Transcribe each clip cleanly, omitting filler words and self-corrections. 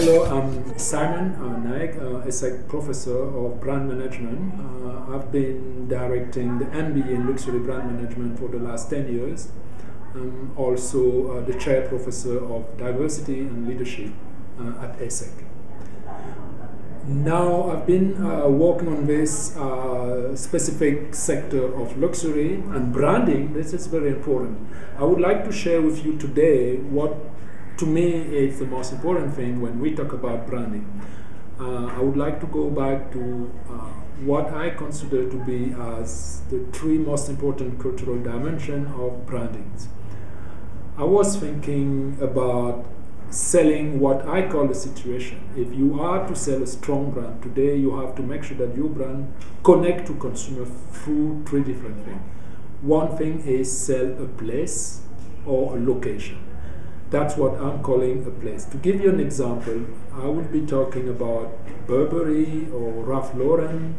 Hello, I'm Simon Nyeck, as a professor of brand management. I've been directing the MBA in luxury brand management for the last 10 years. I'm also the chair professor of diversity and leadership at ESSEC. Now I've been working on this specific sector of luxury and branding. This is very important. I would like to share with you today what to me is the most important thing when we talk about branding. I would like to go back to what I consider to be as the three most important cultural dimensions of branding. I was thinking about selling what I call a situation. If you are to sell a strong brand today, you have to make sure that your brand connect to consumer through three different things. One thing is sell a place or a location. That's what I'm calling a place. To give you an example, I will be talking about Burberry or Ralph Lauren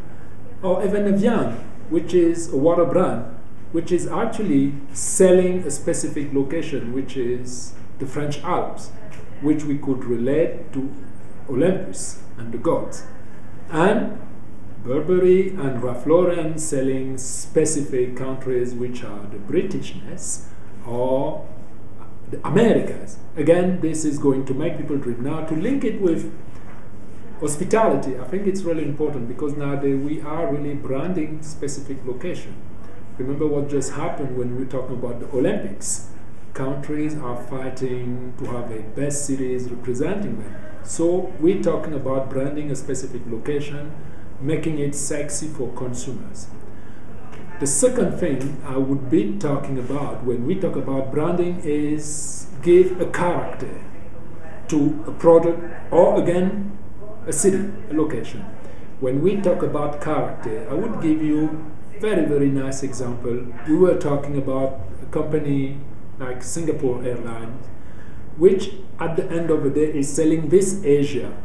or even Evian, which is a water brand, which is actually selling a specific location, which is the French Alps, which we could relate to Olympus and the gods. And Burberry and Ralph Lauren selling specific countries, which are the Britishness or the Americas. Again, this is going to make people dream. Now, to link it with hospitality, I think it's really important because nowadays we are really branding specific location. Remember what just happened when we were talking about the Olympics. Countries are fighting to have a best cities representing them. So we're talking about branding a specific location, making it sexy for consumers. The second thing I would be talking about when we talk about branding is give a character to a product or again a city, a location. When we talk about character, I would give you a very nice example. We were talking about a company like Singapore Airlines, which at the end of the day is selling this Asia.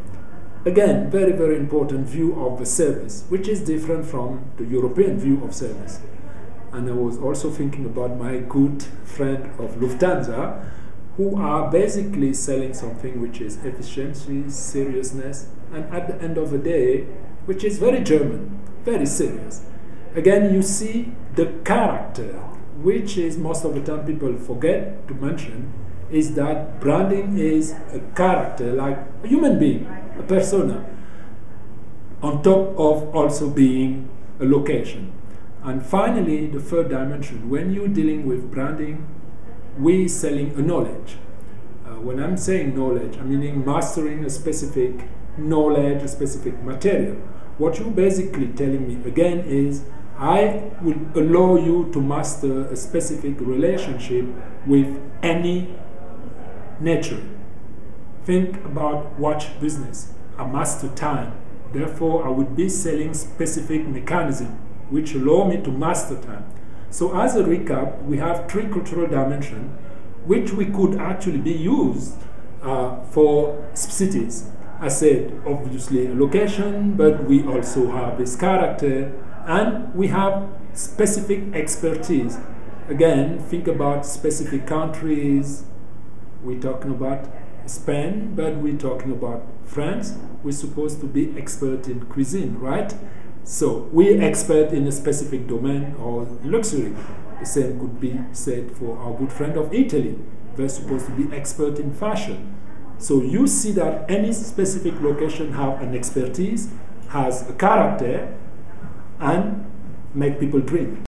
Again, very important view of the service, which is different from the European view of service. And I was also thinking about my good friend of Lufthansa, who are basically selling something which is efficiency, seriousness, and at the end of the day, which is very German, very serious. Again, you see the character, which is most of the time people forget to mention, is that branding is a character, like a human being, a persona, on top of also being a location. And finally, the third dimension, when you're dealing with branding, we're selling a knowledge. When I'm saying knowledge, I'm meaning mastering a specific knowledge, a specific material. What you're basically telling me again is, I will allow you to master a specific relationship with any nature. Think about watch business. I master time. Therefore, I would be selling specific mechanism which allow me to master time. So as a recap, we have three cultural dimensions which we could actually be used for cities. I said, obviously, a location, but we also have this character, and we have specific expertise. Again, think about specific countries. We're talking about Spain, but we're talking about France. We're supposed to be expert in cuisine, right? So we're expert in a specific domain or luxury. The same could be said for our good friend of Italy. They're supposed to be expert in fashion. So you see that any specific location have an expertise, has a character, and make people dream.